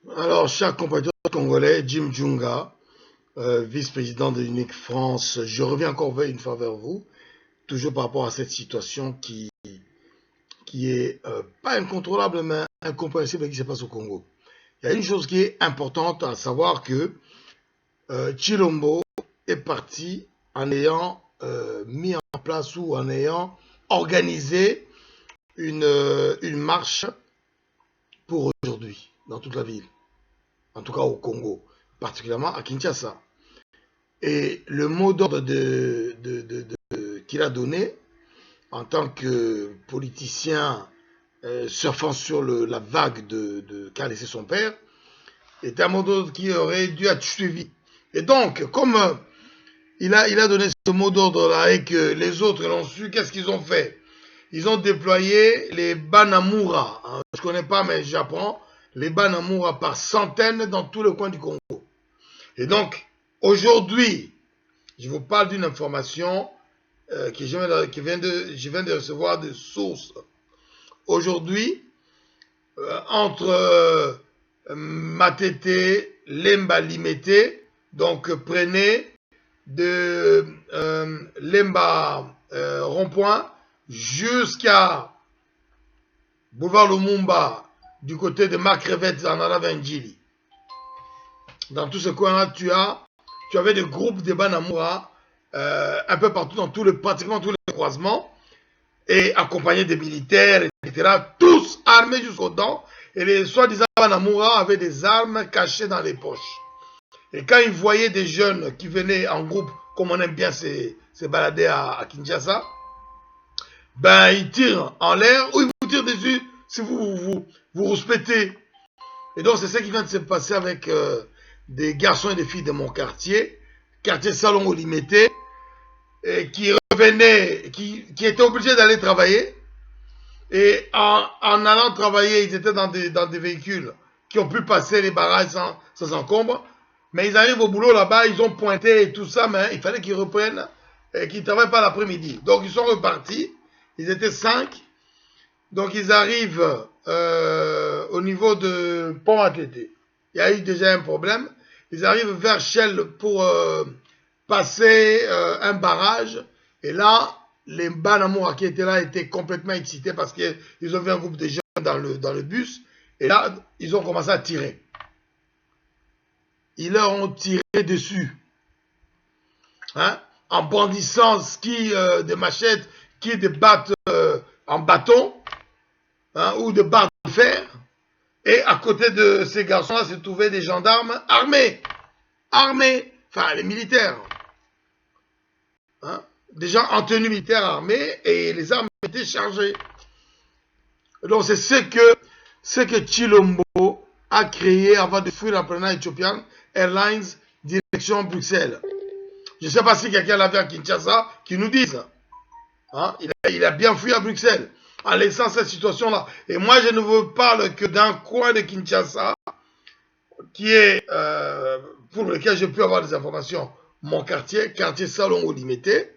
Alors, chers compatriotes congolais, Jim Djunga, vice-président de l'Unique France, je reviens encore une fois vers vous, toujours par rapport à cette situation qui est pas incontrôlable, mais incompréhensible qui se passe au Congo. Il y a une chose qui est importante à savoir que Chilombo est parti en ayant mis en place ou en ayant organisé une marche pour aujourd'hui dans toute la ville, en tout cas au Congo, particulièrement à Kinshasa. Et le mot d'ordre qu'il a donné en tant que politicien surfant sur la vague qu'a laissé son père est un mot d'ordre qui aurait dû être suivi. Et donc, comme il a donné ce mot d'ordre-là et que les autres l'ont su, qu'est-ce qu'ils ont fait? Ils ont déployé les Banamura. Hein, je ne connais pas, mais j'apprends. Les Banamura par centaines dans tous les coins du Congo. Et donc, aujourd'hui, je vous parle d'une information que je viens de recevoir de sources. Aujourd'hui, entre Matete, Lemba, Limete, donc prenez de Lemba rond-point jusqu'à Boulevard Lumumba du côté de Makrevette en allant vers Njili. Dans tout ce coin-là, tu avais des groupes de Banamura un peu partout, pratiquement tous les croisements, et accompagnés des militaires, etc., tous armés jusqu'aux dents, et les soi-disant Banamura avaient des armes cachées dans les poches. Et quand ils voyaient des jeunes qui venaient en groupe, comme on aime bien se balader à Kinshasa, ben ils tirent en l'air ou ils vous tirent dessus si vous rouspétez. Et donc c'est ce qui vient de se passer avec des garçons et des filles de mon quartier Salon Olimete, qui revenaient, qui étaient obligés d'aller travailler. Et en allant travailler, ils étaient dans des véhicules qui ont pu passer les barrages sans encombre. Mais ils arrivent au boulot là-bas, ils ont pointé et tout ça, mais il fallait qu'ils reprennent et qu'ils ne travaillent pas l'après-midi. Donc ils sont repartis, ils étaient 5. Donc ils arrivent au niveau de Pont-Atlété. Il y a eu déjà un problème. Ils arrivent vers Shell pour passer un barrage. Et là, les Banamura qui étaient là étaient complètement excités parce qu'ils ont vu un groupe de jeunes dans le bus. Et là, ils ont commencé à tirer. Ils leur ont tiré dessus. Hein, en brandissant des machettes, des battes en bâton, hein, ou de barres de fer. Et à côté de ces garçons-là se trouvaient des gendarmes armés. Enfin les militaires. Hein, des gens en tenue militaire armés et les armes étaient chargées. Donc c'est ce que Chilombo a créé avant de fuir l'empreneur Ethiopian Airlines direction Bruxelles. Je ne sais pas si quelqu'un l'a vu à Kinshasa, qui nous dise. Hein, il a bien fui à Bruxelles en laissant cette situation-là. Et moi, je ne vous parle que d'un coin de Kinshasa qui est, pour lequel j'ai pu avoir des informations, mon quartier Salon Olimete,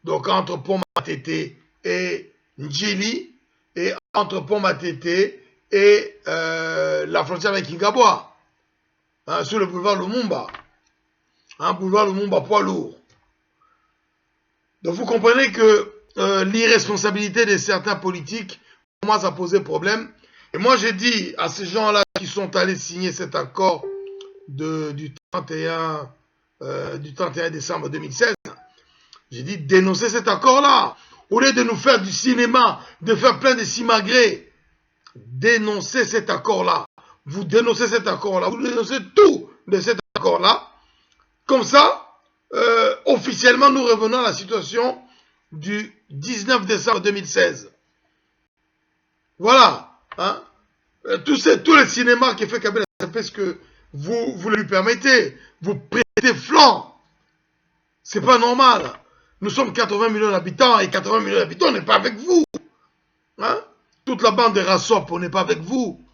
donc entre Pont-Matete et Njili, et entre Pont-Matete et la frontière avec Kingaboa, hein, sur le boulevard Lumumba. Hein, boulevard Lumumba, poids lourd. Donc vous comprenez que l'irresponsabilité de certains politiques commence à poser problème. Et moi j'ai dit à ces gens-là qui sont allés signer cet accord du 31 décembre 2016, j'ai dit dénoncez cet accord-là. Au lieu de nous faire du cinéma, de faire plein de simagrées, dénoncez cet accord-là. Vous dénoncez cet accord-là. Vous dénoncez tout de cet accord-là. Comme ça, officiellement, nous revenons à la situation du 19 décembre 2016. Voilà. Hein? Tous les cinémas qui fait Kabila, c'est parce que vous lui permettez. Vous prêtez flanc. C'est pas normal. Nous sommes 80 millions d'habitants et 80 millions d'habitants, on n'est pas avec vous. Hein? Toute la bande de Rassop, on n'est pas avec vous.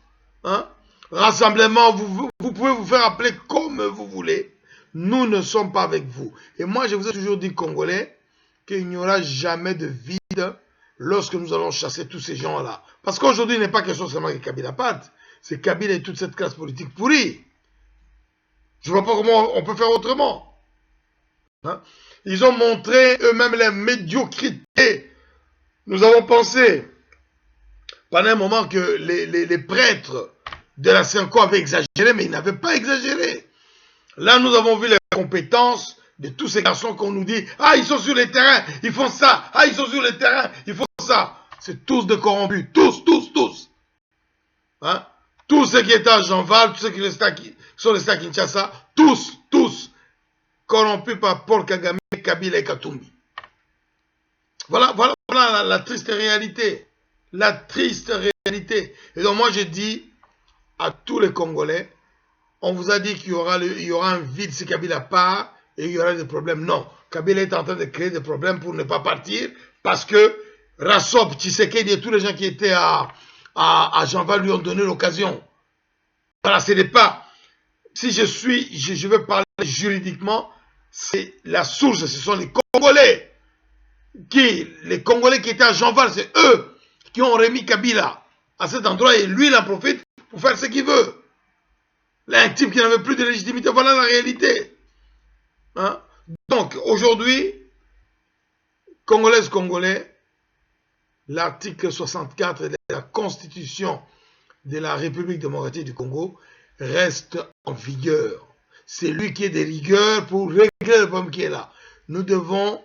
Hein? Rassemblement, vous pouvez vous faire appeler comme vous voulez. Nous ne sommes pas avec vous. Et moi, je vous ai toujours dit, Congolais, qu'il n'y aura jamais de vide lorsque nous allons chasser tous ces gens-là. Parce qu'aujourd'hui, il n'est pas question seulement de Kabila Pat. c'est Kabila et toute cette classe politique pourrie. Je ne vois pas comment on peut faire autrement. Hein? Ils ont montré eux-mêmes la médiocrité. Nous avons pensé pendant un moment que les prêtres de la Senko avaient exagéré, mais ils n'avaient pas exagéré. Là, nous avons vu les compétences de tous ces garçons qu'on nous dit « Ah, ils sont sur les terrains, ils font ça. Ah, ils sont sur les terrains, ils font ça. » C'est tous de corrompus. Tous. Hein? Tous ceux qui étaient à Jean-Val, tous ceux qui sont restés à Kinshasa, tous corrompus par Paul Kagame, Kabila et Katumbi. Voilà la triste réalité. La triste réalité. Et donc moi je dis à tous les Congolais, on vous a dit qu'il y aura un vide si Kabila part et il y aura des problèmes. Non, Kabila est en train de créer des problèmes pour ne pas partir parce que Rassop, Tshisekedi et tous les gens qui étaient à Jean-Val lui ont donné l'occasion. Voilà, ce n'est pas... Si je veux parler juridiquement, c'est la source, ce sont les Congolais. Les Congolais qui étaient à Jean-Val, c'est eux qui ont remis Kabila à cet endroit et lui, il en profite pour faire ce qu'il veut. L'intime qui n'avait plus de légitimité, voilà la réalité. Hein? Donc, aujourd'hui, Congolaises, Congolais, l'article 64 de la Constitution de la République démocratique du Congo reste en vigueur. C'est lui qui est de rigueur pour régler le problème qui est là. Nous devons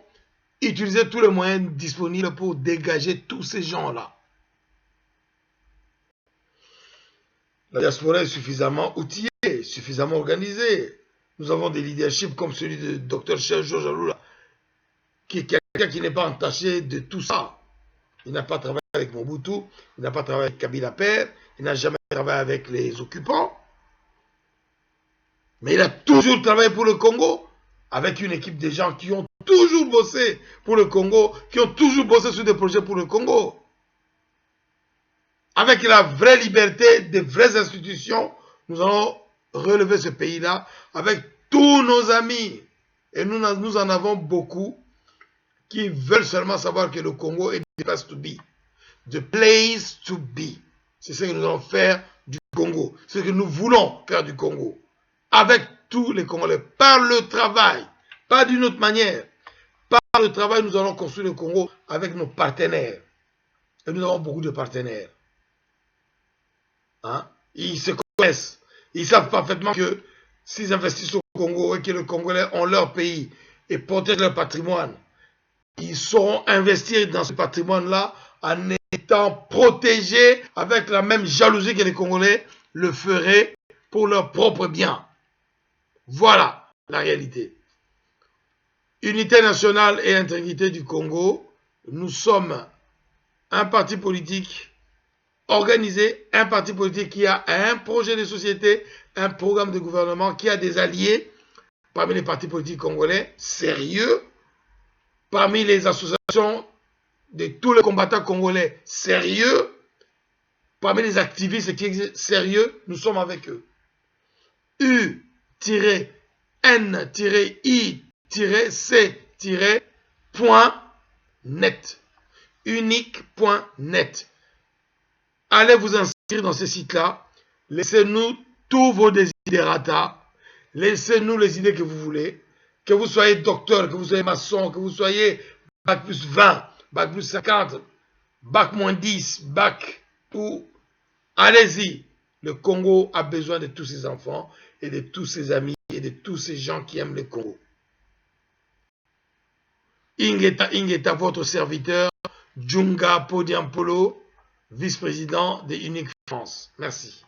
utiliser tous les moyens disponibles pour dégager tous ces gens-là. La diaspora est suffisamment outillée, suffisamment organisée. Nous avons des leaderships comme celui de Dr Cheikh Georges Aloula, qui est quelqu'un qui n'est pas entaché de tout ça. Il n'a pas travaillé avec Mobutu, il n'a pas travaillé avec Kabila Père, il n'a jamais travaillé avec les occupants. Mais il a toujours travaillé pour le Congo, avec une équipe de gens qui ont toujours bossé pour le Congo, qui ont toujours bossé sur des projets pour le Congo. Avec la vraie liberté, des vraies institutions, nous allons relever ce pays-là avec tous nos amis. Et nous en avons beaucoup qui veulent seulement savoir que le Congo est the place to be. The place to be. C'est ce que nous allons faire du Congo. C'est ce que nous voulons faire du Congo. Avec tous les Congolais. Par le travail. Pas d'une autre manière. Par le travail, nous allons construire le Congo avec nos partenaires. Et nous avons beaucoup de partenaires. Hein? Ils se connaissent. Ils savent parfaitement que s'ils investissent au Congo et que les Congolais ont leur pays et protègent leur patrimoine, ils sauront investir dans ce patrimoine-là en étant protégés avec la même jalousie que les Congolais le feraient pour leur propre bien. Voilà la réalité. Unité nationale et intégrité du Congo, nous sommes un parti politique organisé, un parti politique qui a un projet de société, un programme de gouvernement, qui a des alliés parmi les partis politiques congolais sérieux, parmi les associations de tous les combattants congolais sérieux, parmi les activistes qui existent sérieux, nous sommes avec eux. U-N-I-C-point-net. Unique.net. Allez vous inscrire dans ce site-là. Laissez-nous tous vos desiderata. Laissez-nous les idées que vous voulez. Que vous soyez docteur, que vous soyez maçon, que vous soyez bac plus 20, bac plus 50, bac moins 10, bac ou... Allez-y. Le Congo a besoin de tous ses enfants et de tous ses amis et de tous ces gens qui aiment le Congo. Ingeta, votre serviteur, Djunga Podiampolo, vice-président de Unique France. Merci.